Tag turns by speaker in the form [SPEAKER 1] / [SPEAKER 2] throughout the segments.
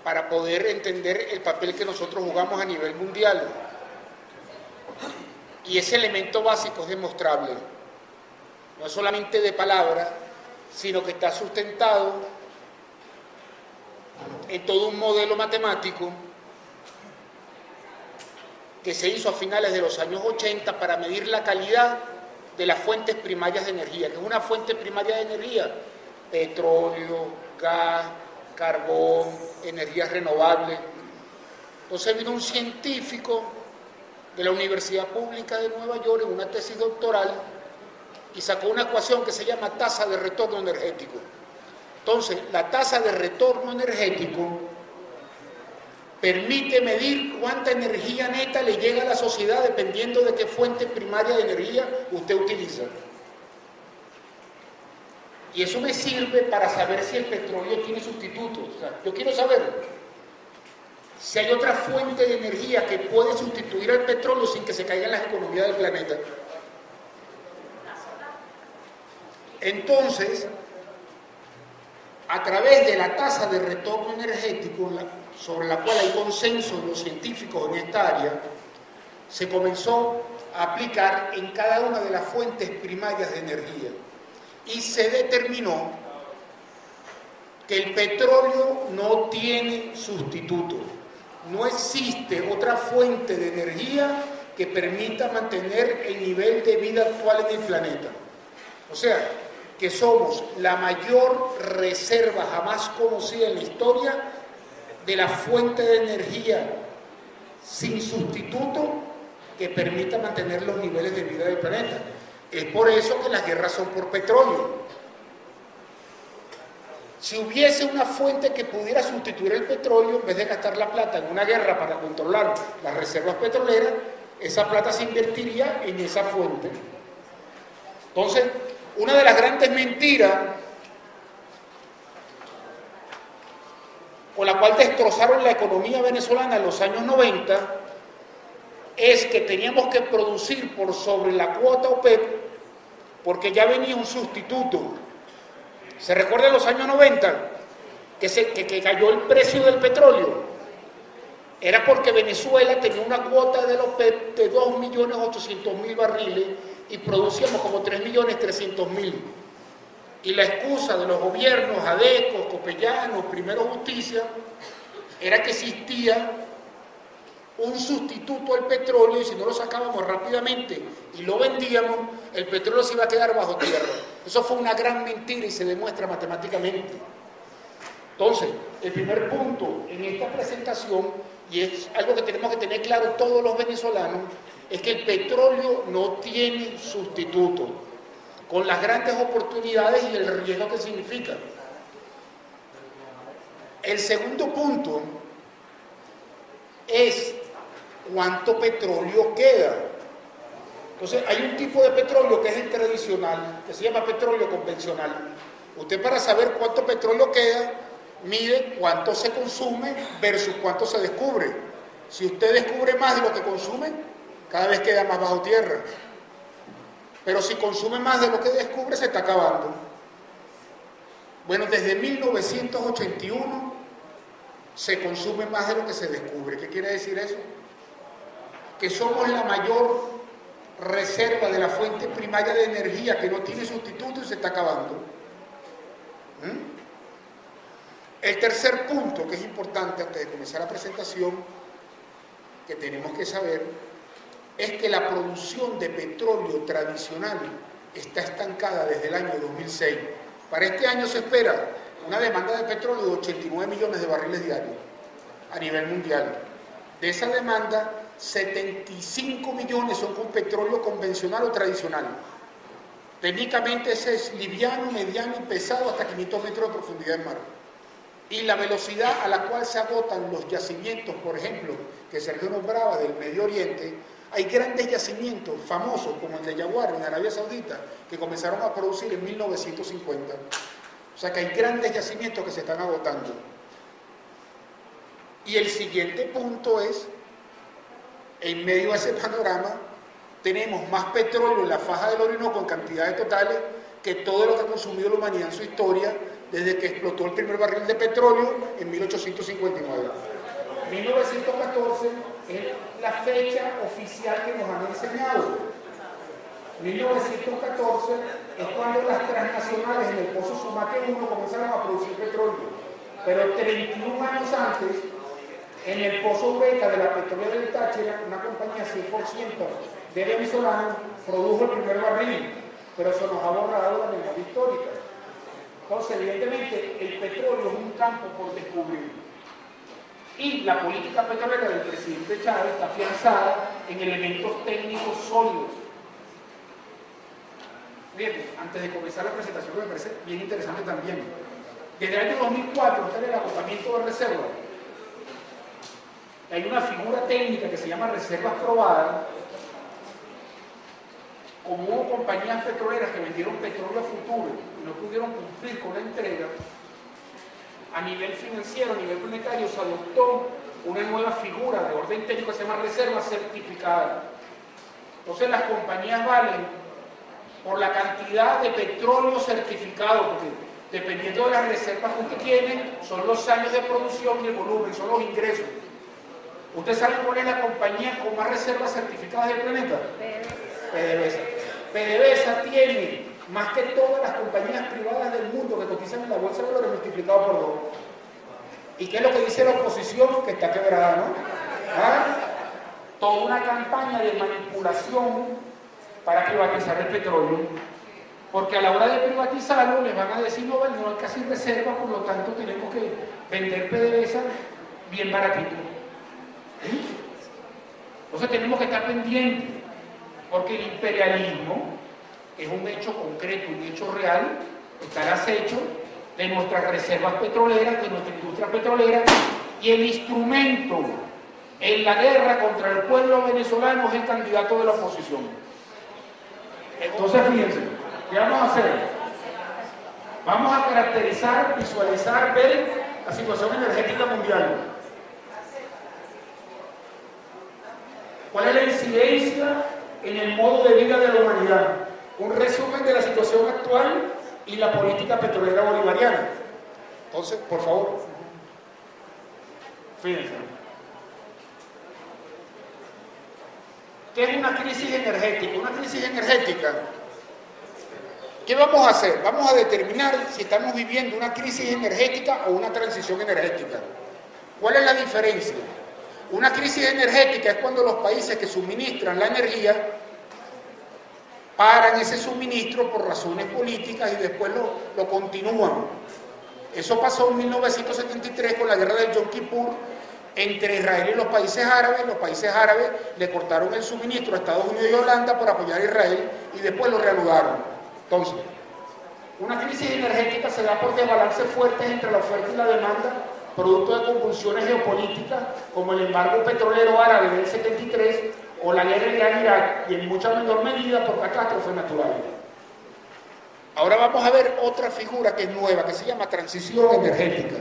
[SPEAKER 1] para poder entender el papel que nosotros jugamos a nivel mundial. Y ese elemento básico es demostrable, no es solamente de palabra, sino que está sustentado en todo un modelo matemático que se hizo a finales de los años 80 para medir la calidad de las fuentes primarias de energía. Que es una fuente primaria de energía? Petróleo, gas, carbón, energías renovables. Entonces vino un científico de la Universidad Pública de Nueva York en una tesis doctoral y sacó una ecuación que se llama tasa de retorno energético. Entonces, la tasa de retorno energético permite medir cuánta energía neta le llega a la sociedad dependiendo de qué fuente primaria de energía usted utiliza. Y eso me sirve para saber si el petróleo tiene sustitutos. O sea, yo quiero saber si hay otra fuente de energía que puede sustituir al petróleo sin que se caigan las economías del planeta. Entonces, a través de la tasa de retorno energético, sobre la cual hay consenso de los científicos en esta área, se comenzó a aplicar en cada una de las fuentes primarias de energía. Y se determinó que el petróleo no tiene sustituto. No existe otra fuente de energía que permita mantener el nivel de vida actual en el planeta. O sea, que somos la mayor reserva jamás conocida en la historia de la fuente de energía sin sustituto que permita mantener los niveles de vida del planeta. Es por eso que las guerras son por petróleo. Si hubiese una fuente que pudiera sustituir el petróleo, en vez de gastar la plata en una guerra para controlar las reservas petroleras, esa plata se invertiría en esa fuente. Entonces, una de las grandes mentiras con la cual destrozaron la economía venezolana en los años 90 es que teníamos que producir por sobre la cuota OPEP porque ya venía un sustituto. ¿Se recuerda en los años 90 que cayó el precio del petróleo? Era porque Venezuela tenía una cuota de la OPEP de 2.800.000 barriles y producíamos como 3.300.000. Y la excusa de los gobiernos, ADECO, Copellanos, Primero Justicia, era que existía un sustituto al petróleo y si no lo sacábamos rápidamente y lo vendíamos, el petróleo se iba a quedar bajo tierra. Eso fue una gran mentira y se demuestra matemáticamente. Entonces, el primer punto en esta presentación, y es algo que tenemos que tener claro todos los venezolanos, es que el petróleo no tiene sustituto, con las grandes oportunidades y el riesgo que significa. El segundo punto es cuánto petróleo queda. Entonces, hay un tipo de petróleo que es el tradicional, que se llama petróleo convencional. Usted, para saber cuánto petróleo queda, mide cuánto se consume versus cuánto se descubre. Si usted descubre más de lo que consume, cada vez queda más bajo tierra. Pero si consume más de lo que descubre, se está acabando. Bueno, desde 1981 se consume más de lo que se descubre. ¿Qué quiere decir eso? Que somos la mayor reserva de la fuente primaria de energía que no tiene sustituto y se está acabando. El tercer punto, que es importante antes de comenzar la presentación, que tenemos que saber, es que la producción de petróleo tradicional está estancada desde el año 2006. Para este año se espera una demanda de petróleo de 89 millones de barriles diarios a nivel mundial. De esa demanda, 75 millones son con petróleo convencional o tradicional. Técnicamente ese es liviano, mediano y pesado hasta 500 metros de profundidad en mar. Y la velocidad a la cual se agotan los yacimientos, por ejemplo, que Sergio nombraba del Medio Oriente, hay grandes yacimientos famosos como el de Yaguar en Arabia Saudita que comenzaron a producir en 1950. O sea que hay grandes yacimientos que se están agotando. Y el siguiente punto es, en medio de ese panorama, tenemos más petróleo en la faja del Orinoco en cantidades totales que todo lo que ha consumido la humanidad en su historia, desde que explotó el primer barril de petróleo en 1859. 1914 es la fecha oficial que nos han enseñado. 1914 es cuando las transnacionales en el Pozo Sumaque 1 comenzaron a producir petróleo. Pero 31 años antes, en el Pozo Eureka de la petrolera del Táchira, una compañía 100% de venezolanos produjo el primer barril, pero se nos ha borrado la memoria histórica. Entonces, evidentemente, el petróleo es un campo por descubrir. Y la política petrolera del presidente Chávez está afianzada en elementos técnicos sólidos. Fíjate, antes de comenzar la presentación, me parece bien interesante también. Desde el año 2004 está en el agrupamiento de reservas. Hay una figura técnica que se llama reservas probadas. Como hubo compañías petroleras que vendieron petróleo a futuro y no pudieron cumplir con la entrega, a nivel financiero, a nivel planetario, se adoptó una nueva figura de orden técnico que se llama reserva certificada. Entonces las compañías valen por la cantidad de petróleo certificado, porque dependiendo de las reservas que usted tiene, son los años de producción y el volumen, son los ingresos. ¿Usted sabe cuál es la compañía con más reservas certificadas del planeta? PDVSA. PDVSA tiene más que todas las compañías privadas del mundo que cotizan en la bolsa de valores multiplicado por 2. ¿Y qué es lo que dice la oposición? Que está quebrada, ¿no? ¿Ah? Toda una campaña de manipulación para privatizar el petróleo, porque a la hora de privatizarlo les van a decir no hay casi reservas, por lo tanto tenemos que vender PDVSA bien baratito. ¿Sí? Entonces tenemos que estar pendientes, porque el imperialismo es un hecho concreto, un hecho real, está al acecho de nuestras reservas petroleras, de nuestra industria petrolera, y el instrumento en la guerra contra el pueblo venezolano es el candidato de la oposición. Entonces fíjense, ¿qué vamos a hacer? Vamos a caracterizar, visualizar, ver la situación energética mundial. ¿Cuál es la incidencia en el modo de vida de la humanidad? Un resumen de la situación actual y la política petrolera bolivariana. Entonces, por favor, fíjense. ¿Qué es una crisis energética? Una crisis energética. ¿Qué vamos a hacer? Vamos a determinar si estamos viviendo una crisis energética o una transición energética. ¿Cuál es la diferencia? Una crisis energética es cuando los países que suministran la energía paran ese suministro por razones políticas y después lo continúan. Eso pasó en 1973 con la guerra del Yom Kippur entre Israel y los países árabes. Los países árabes le cortaron el suministro a Estados Unidos y Holanda por apoyar a Israel y después lo reanudaron. Entonces, una crisis energética se da por desbalances fuertes entre la oferta y la demanda, producto de convulsiones geopolíticas como el embargo petrolero árabe del 73 o la guerra Irán-Irak, y en mucha menor medida por catástrofes naturales. Ahora vamos a ver otra figura que es nueva, que se llama transición energética.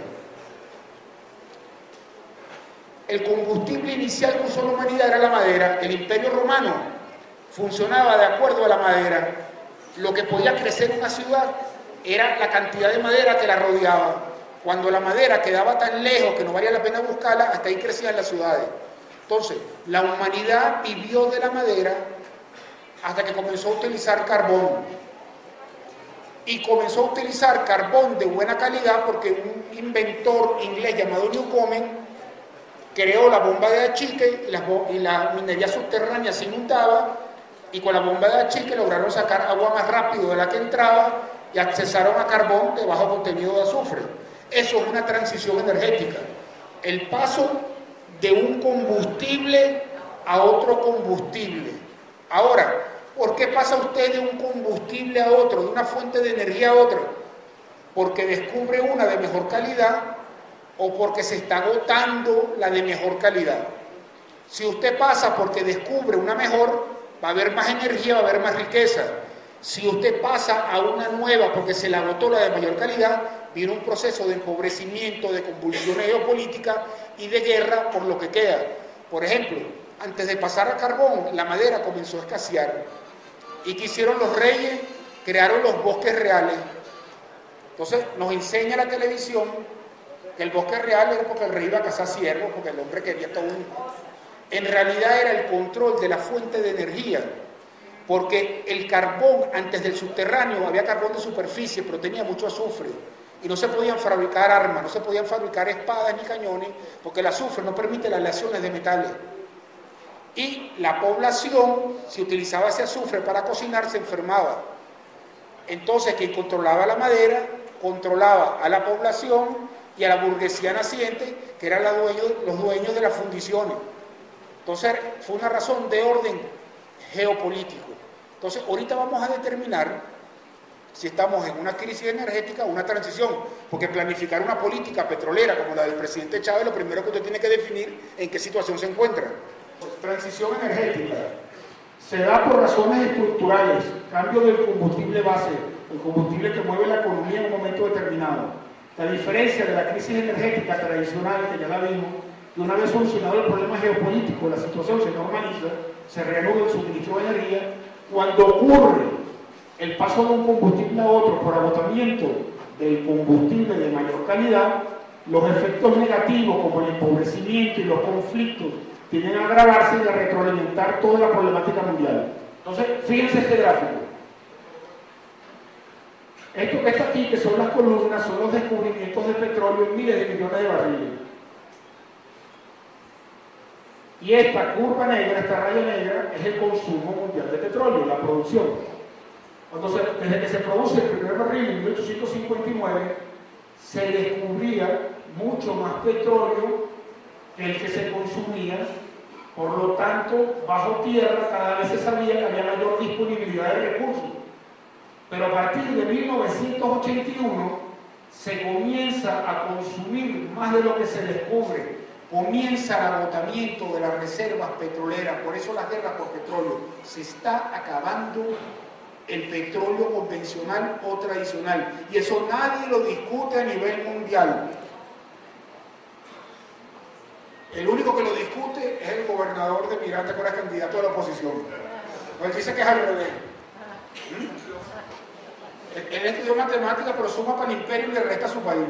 [SPEAKER 1] El combustible inicial que usó la humanidad era la madera. El Imperio Romano funcionaba de acuerdo a la madera. Lo que podía crecer una ciudad era la cantidad de madera que la rodeaba. Cuando la madera quedaba tan lejos que no valía la pena buscarla, hasta ahí crecían las ciudades. Entonces, la humanidad vivió de la madera hasta que comenzó a utilizar carbón. Y comenzó a utilizar carbón de buena calidad porque un inventor inglés llamado Newcomen creó la bomba de achique y la minería subterránea se inundaba, y con la bomba de achique lograron sacar agua más rápido de la que entraba y accesaron a carbón de bajo contenido de azufre. Eso es una transición energética. El paso de un combustible a otro combustible. Ahora, ¿por qué pasa usted de un combustible a otro, de una fuente de energía a otra? Porque descubre una de mejor calidad o porque se está agotando la de mejor calidad. Si usted pasa porque descubre una mejor, va a haber más energía, va a haber más riqueza. Si usted pasa a una nueva porque se le agotó la de mayor calidad, viene un proceso de empobrecimiento, de convulsiones geopolíticas y de guerra por lo que queda. Por ejemplo, antes de pasar a carbón, la madera comenzó a escasear. ¿Y qué hicieron los reyes? Crearon los bosques reales. Entonces nos enseña la televisión que el bosque real era porque el rey iba a cazar ciervos, porque el hombre quería todo un... En realidad era el control de la fuente de energía, porque el carbón antes del subterráneo, había carbón de superficie, pero tenía mucho azufre, y no se podían fabricar armas, no se podían fabricar espadas ni cañones, porque el azufre no permite las aleaciones de metales. Y la población, si utilizaba ese azufre para cocinar, se enfermaba. Entonces quien controlaba la madera, controlaba a la población y a la burguesía naciente, que eran los dueños de las fundiciones. Entonces fue una razón de orden geopolítico. Entonces ahorita vamos a determinar si estamos en una crisis energética o una transición, porque planificar una política petrolera como la del presidente Chávez, lo primero que usted tiene que definir en qué situación se encuentra. Transición energética se da por razones estructurales, cambio del combustible base, el combustible que mueve la economía en un momento determinado. La diferencia de la crisis energética tradicional, que ya la vimos, que una vez solucionado el problema geopolítico, la situación se normaliza, se reanuda el suministro de energía. Cuando ocurre el paso de un combustible a otro por agotamiento del combustible de mayor calidad, los efectos negativos como el empobrecimiento y los conflictos tienden a agravarse y a retroalimentar toda la problemática mundial. Entonces, fíjense este gráfico. Esto que está aquí, que son las columnas, son los descubrimientos de petróleo en miles de millones de barriles. Y esta curva negra, esta raya negra, es el consumo mundial de petróleo, la producción. Desde que se produce el primer barril en 1859, se descubría mucho más petróleo que el que se consumía, por lo tanto, bajo tierra cada vez se sabía que había mayor disponibilidad de recursos. Pero a partir de 1981 se comienza a consumir más de lo que se descubre, comienza el agotamiento de las reservas petroleras, por eso las guerras por petróleo. Se está acabando el petróleo convencional o tradicional, y eso nadie lo discute a nivel mundial. El único que lo discute es el gobernador de Miranda, que era candidato de la oposición. Pues dice que es al revés. Él estudió matemáticas, pero suma para el imperio y le resta a su país.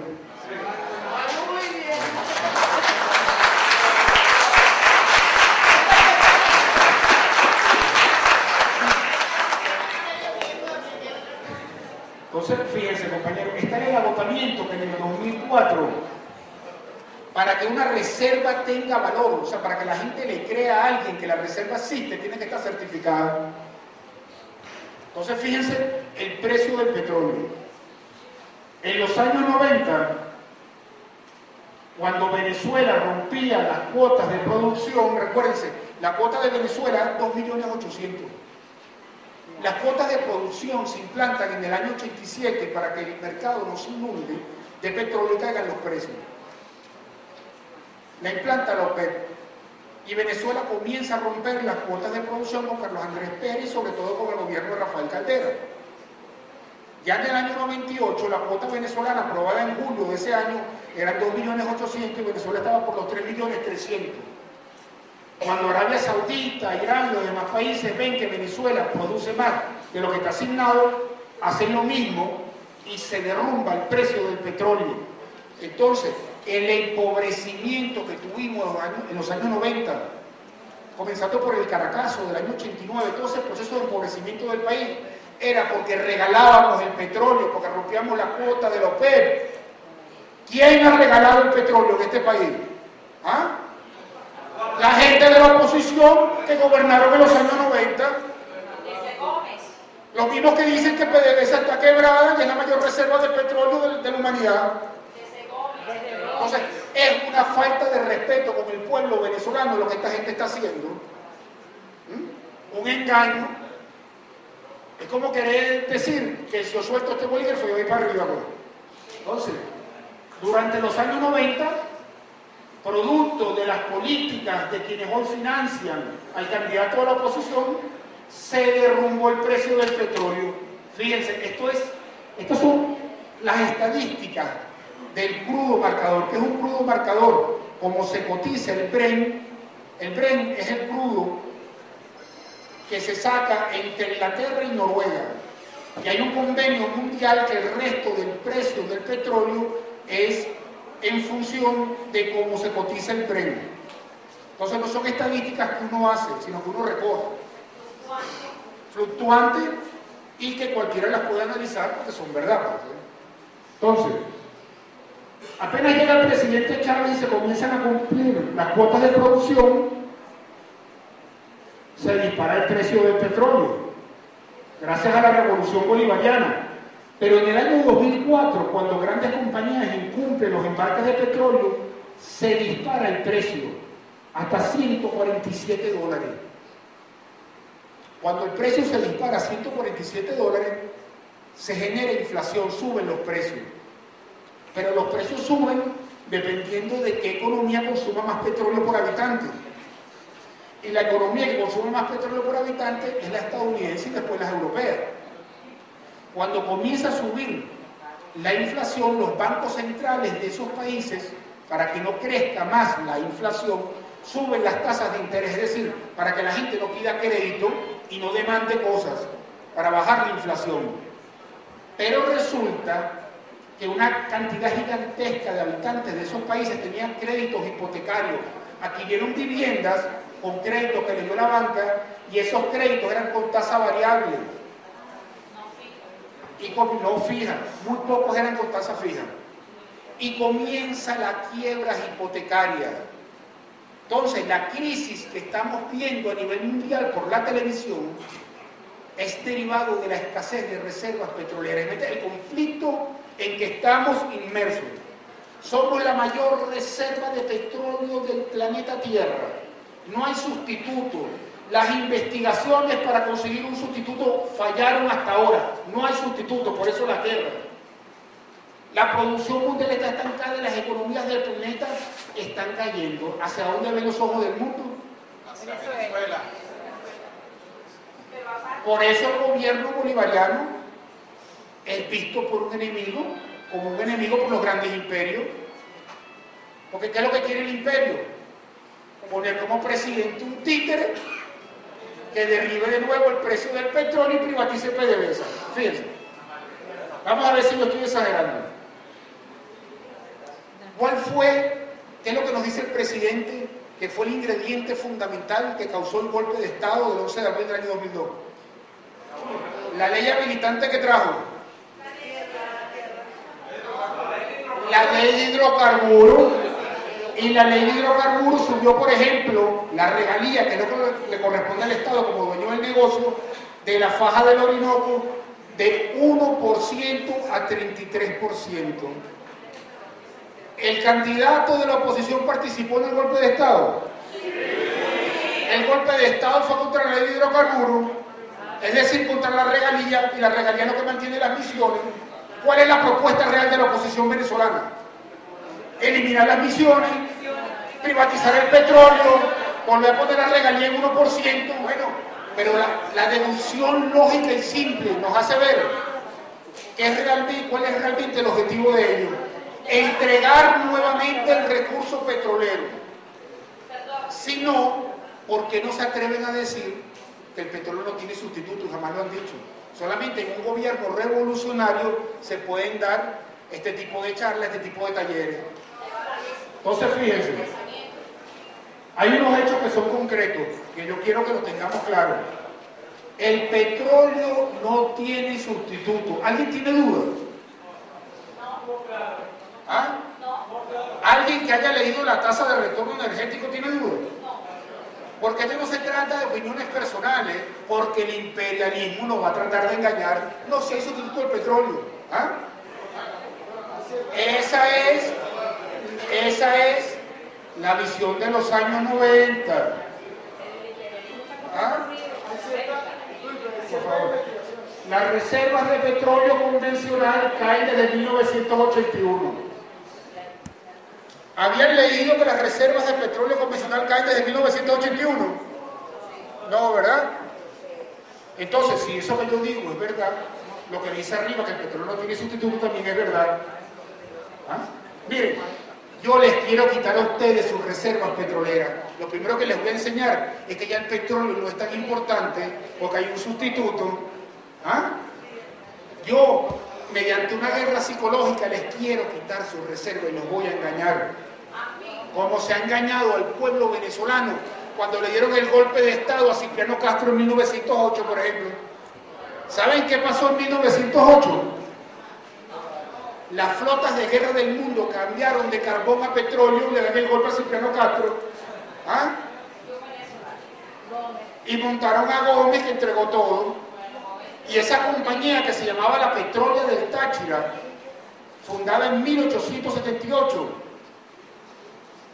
[SPEAKER 1] Entonces, fíjense, compañeros, está el agotamiento que en el 2004, para que una reserva tenga valor, o sea, para que la gente le crea a alguien que la reserva existe, tiene que estar certificada. Entonces, fíjense el precio del petróleo. En los años 90, cuando Venezuela rompía las cuotas de producción, recuérdense, la cuota de Venezuela era 2.800.000. Las cuotas de producción se implantan en el año 87 para que el mercado no se inunde de petróleo y caigan los precios. La implanta la OPEP. Y Venezuela comienza a romper las cuotas de producción con Carlos Andrés Pérez y sobre todo con el gobierno de Rafael Caldera. Ya en el año 98 la cuota venezolana aprobada en julio de ese año eran 2.800.000 y Venezuela estaba por los 3.300.000. Cuando Arabia Saudita, Irán y los demás países ven que Venezuela produce más de lo que está asignado, hacen lo mismo y se derrumba el precio del petróleo. Entonces, el empobrecimiento que tuvimos en los años 90, comenzando por el Caracazo del año 89, todo ese proceso de empobrecimiento del país, era porque regalábamos el petróleo, porque rompíamos la cuota de la OPEP. ¿Quién ha regalado el petróleo en este país? ¿Ah? La gente de la oposición que gobernaron en los años 90. Los mismos que dicen que PDVSA está quebrada y es la mayor reserva de petróleo de la humanidad. Entonces, es una falta de respeto con el pueblo venezolano lo que esta gente está haciendo. Un engaño. Es como querer decir que si yo suelto este bolígrafo yo voy para arriba. Entonces, durante los años 90, producto de las políticas de quienes hoy financian al candidato de la oposición, se derrumbó el precio del petróleo. Fíjense, estas son las estadísticas del crudo marcador. ¿Qué es un crudo marcador? Como se cotiza el Brent. El Brent es el crudo que se saca entre Inglaterra y Noruega. Y hay un convenio mundial que el resto del precio del petróleo es en función de cómo se cotiza el premio. Entonces no son estadísticas que uno hace, sino que uno recoge. Fluctuante y que cualquiera las puede analizar porque son verdad. Entonces, apenas llega el presidente Chávez y se comienzan a cumplir las cuotas de producción, se dispara el precio del petróleo, gracias a la revolución bolivariana. Pero en el año 2004, cuando grandes compañías incumplen los embarques de petróleo, se dispara el precio hasta $147. Cuando el precio se dispara a $147, se genera inflación, suben los precios. Pero los precios suben dependiendo de qué economía consuma más petróleo por habitante. Y la economía que consume más petróleo por habitante es la estadounidense y después las europeas. Cuando comienza a subir la inflación, los bancos centrales de esos países, para que no crezca más la inflación, suben las tasas de interés, es decir, para que la gente no pida crédito y no demande cosas, para bajar la inflación. Pero resulta que una cantidad gigantesca de habitantes de esos países tenían créditos hipotecarios, adquirieron viviendas con créditos que les dio la banca, y esos créditos eran con tasa variable y no fija, muy pocos eran con tasa fija, y comienza la quiebra hipotecaria. Entonces la crisis que estamos viendo a nivel mundial por la televisión es derivado de la escasez de reservas petroleras, el conflicto en que estamos inmersos. Somos la mayor reserva de petróleo del planeta Tierra, no hay sustituto. Las investigaciones para conseguir un sustituto fallaron hasta ahora, no hay sustituto, por eso la guerra. La producción mundial está estancada y las economías del planeta están cayendo. ¿Hacia dónde ven los ojos del mundo? Hacia Venezuela. Por eso el gobierno bolivariano es visto por un enemigo, como un enemigo por los grandes imperios. Porque ¿qué es lo que quiere el imperio? Poner como presidente un títere que derribe de nuevo el precio del petróleo y privatice PDVSA. Fíjense. Vamos a ver si lo estoy exagerando. ¿Qué es lo que nos dice el presidente que fue el ingrediente fundamental que causó el golpe de Estado del 11 de abril del año 2002? La ley habilitante que trajo. La ley de hidrocarburos. Y la ley de hidrocarburos subió, por ejemplo, la regalía, que es lo que le corresponde al Estado como dueño del negocio, de la faja del Orinoco, de 1% a 33%. ¿El candidato de la oposición participó en el golpe de Estado? El golpe de Estado fue contra la ley de hidrocarburos, es decir, contra la regalía, y la regalía es lo que mantiene las misiones. ¿Cuál es la propuesta real de la oposición venezolana? Eliminar las misiones, privatizar el petróleo, volver a poner la regalía en 1%, bueno, pero la deducción lógica y simple nos hace ver cuál es realmente el objetivo de ellos. Entregar nuevamente el recurso petrolero. Si no, ¿por qué no se atreven a decir que el petróleo no tiene sustituto? Jamás lo han dicho. Solamente en un gobierno revolucionario se pueden dar este tipo de charlas, este tipo de talleres. Entonces, fíjense, hay unos hechos que son concretos, que yo quiero que lo tengamos claro. El petróleo no tiene sustituto. ¿Alguien tiene dudas? ¿Ah? ¿Alguien que haya leído la tasa de retorno energético tiene dudas? Porque esto no se trata de opiniones personales, porque el imperialismo nos va a tratar de engañar. No, si hay sustituto del petróleo. ¿Ah? Esa es la visión de los años 90. ¿Ah? Por favor. Las reservas de petróleo convencional caen desde 1981. ¿Habían leído que las reservas de petróleo convencional caen desde 1981? No, ¿verdad? Entonces, si eso que yo digo es verdad, lo que dice arriba, que el petróleo no tiene sustituto, también es verdad. ¿Ah? Miren, yo les quiero quitar a ustedes sus reservas petroleras. Lo primero que les voy a enseñar es que ya el petróleo no es tan importante porque hay un sustituto. ¿Ah? Yo, mediante una guerra psicológica, les quiero quitar su reserva y los voy a engañar. Como se ha engañado al pueblo venezolano cuando le dieron el golpe de Estado a Cipriano Castro en 1908, por ejemplo. ¿Saben qué pasó en 1908? Las flotas de guerra del mundo cambiaron de carbón a petróleo, le dan el golpe a Cipriano Castro, ¿ah? Y montaron a Gómez, que entregó todo, y esa compañía que se llamaba la Petrólea del Táchira, fundada en 1878,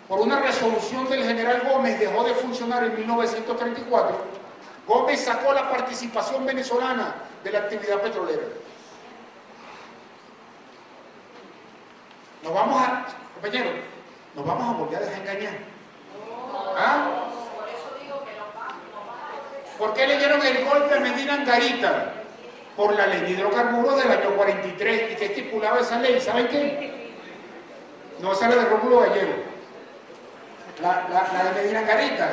[SPEAKER 1] por una resolución del general Gómez, dejó de funcionar en 1934. Gómez sacó la participación venezolana de la actividad petrolera. Compañeros, nos vamos a volver a dejar engañar. ¿Ah? ¿Por qué le dieron el golpe a Medina Angarita? Por la ley de hidrocarburos del año 43. ¿Y qué estipulaba esa ley? ¿Saben qué? No sale de Rómulo Gallego. La de Medina Angarita,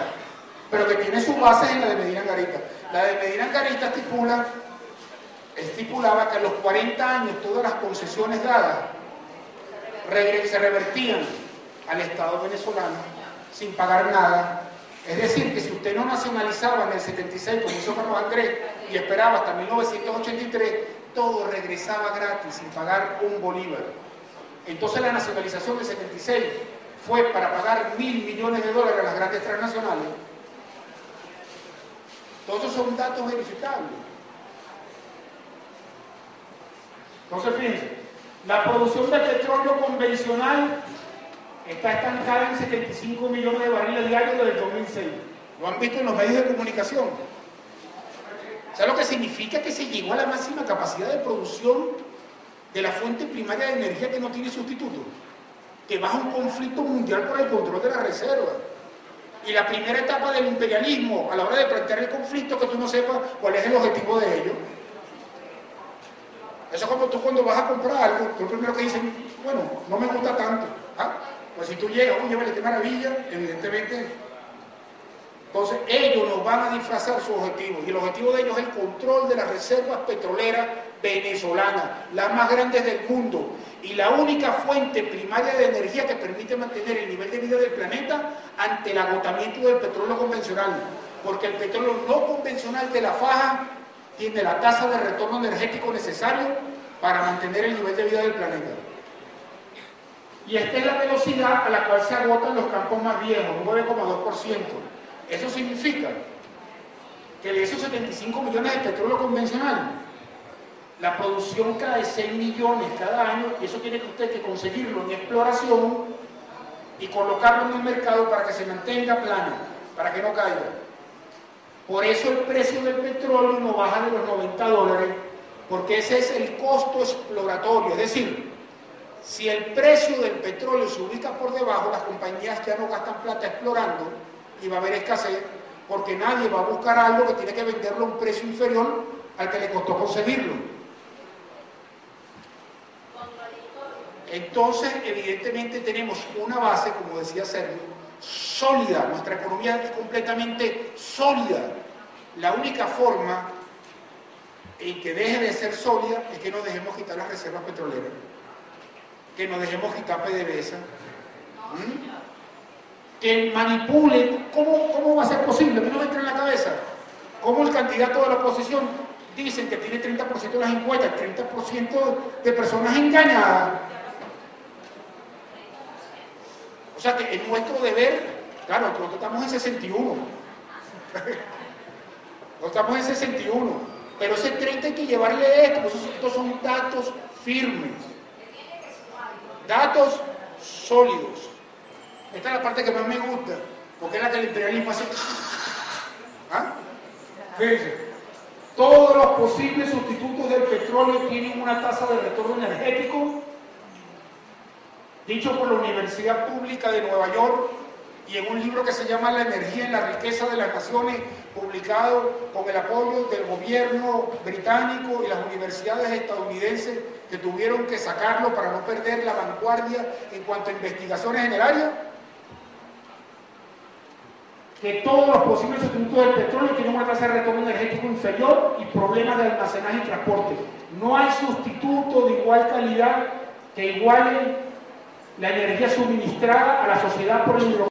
[SPEAKER 1] pero que tiene sus bases en la de Medina Angarita. La de Medina Angarita estipulaba que a los 40 años todas las concesiones dadas se revertían al Estado venezolano sin pagar nada. Es decir, que si usted no nacionalizaba en el 76, como hizo Carlos Andrés, y esperaba hasta 1983, todo regresaba gratis, sin pagar un bolívar. Entonces la nacionalización del 76 fue para pagar $1.000 millones a las grandes transnacionales. Todos esos son datos verificables. Entonces, fíjense, la producción de petróleo convencional está estancada en 75 millones de barriles diarios desde el 2006. Lo han visto en los medios de comunicación. ¿Sabe lo que significa? Que se llegó a la máxima capacidad de producción de la fuente primaria de energía que no tiene sustituto. Que baja un conflicto mundial por el control de la reserva. Y la primera etapa del imperialismo, a la hora de plantear el conflicto, que tú no sepas cuál es el objetivo de ello. Eso es como tú cuando vas a comprar algo, tú primero que dices, bueno, no me gusta tanto. ¿Ah? Pues si tú llegas, oye, vale, qué maravilla, evidentemente. Entonces ellos nos van a disfrazar su objetivo, y el objetivo de ellos es el control de las reservas petroleras venezolanas, las más grandes del mundo, y la única fuente primaria de energía que permite mantener el nivel de vida del planeta ante el agotamiento del petróleo convencional, porque el petróleo no convencional de la faja tiene la tasa de retorno energético necesario para mantener el nivel de vida del planeta. Y esta es la velocidad a la cual se agotan los campos más viejos, un 9,2%. Eso significa que de esos 75 millones de petróleo convencional, la producción cae 6 millones cada año, y eso tiene que usted que conseguirlo en exploración y colocarlo en el mercado para que se mantenga plano, para que no caiga. Por eso el precio del petróleo no baja de los $90, porque ese es el costo exploratorio. Es decir, si el precio del petróleo se ubica por debajo, las compañías ya no gastan plata explorando y va a haber escasez, porque nadie va a buscar algo que tiene que venderlo a un precio inferior al que le costó conseguirlo. Entonces, evidentemente tenemos una base, como decía Sergio, sólida. Nuestra economía es completamente sólida. La única forma en que deje de ser sólida es que nos dejemos quitar las reservas petroleras, que nos dejemos quitar PDVSA, que manipulen. ¿Cómo va a ser posible? A mí no me entra en la cabeza cómo el candidato de la oposición dicen que tiene 30% de las encuestas, 30% de personas engañadas. O sea que es nuestro deber, claro, nosotros estamos en 61, nosotros estamos en 61, pero ese 30 hay que llevarle esto, estos son datos firmes, datos sólidos. Esta es la parte que más me gusta, porque es la que el imperialismo hace. ¿Ah? Fíjense, todos los posibles sustitutos del petróleo tienen una tasa de retorno energético, dicho por la Universidad Pública de Nueva York, y en un libro que se llama La energía en la riqueza de las naciones, publicado con el apoyo del gobierno británico y las universidades estadounidenses, que tuvieron que sacarlo para no perder la vanguardia en cuanto a investigaciones en el área, que todos los posibles sustitutos del petróleo tienen una tasa de retorno energético inferior y problemas de almacenaje y transporte. No hay sustituto de igual calidad que iguale la energía suministrada a la sociedad por el hidrocarburo.